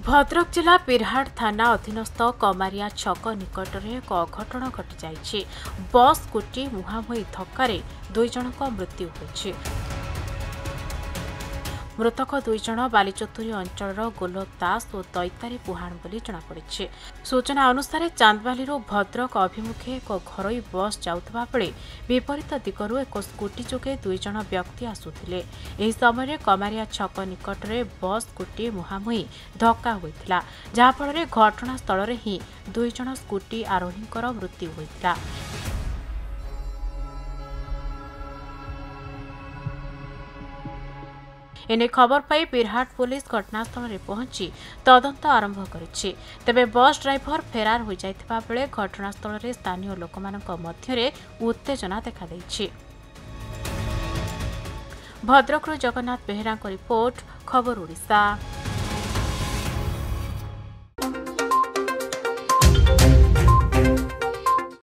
भद्रक जिला बिरहाट थाना अधीनस्थ कमारिया छक निकट में एक अघटन घटी जाइछि। बस स्कूटी मुहांमुही धक्का दुई जनक मृत्यु होइछि। मृतक दुई जन बालीचतुरी अंचल गोलोक दास और दैतारी पुहाण बोली जଣାपड़ी। सूचना अनुसार चांदबाली भद्रक अभिमुखे एक घरोई बस जाउथबा बेले विपरीत दिगरू एक स्कूटी जोगे दुई जन व्यक्ति आसुथिले। एही समय कमारिया छक निकट में बस स्कूटी मुहांमुही धक्का होइथिला, जहा फल घटनास्थल में ही दुई जन स्कूटी आरोहींकर मृत्यु होइथिला। एने खबर पाई बिरहाट पुलिस घटनास्थल में पहुंची तदंत आरंभ करिछि। तेबे बस ड्राइवर फेरार हो जाइथिबा बेले घटनास्थल में स्थानीय लोकमानक मध्यरे उत्तेजना देखा दैछि। भद्रकରୁ जगन्नाथ बेहेरा रिपोर्ट, खबर ओडिशा।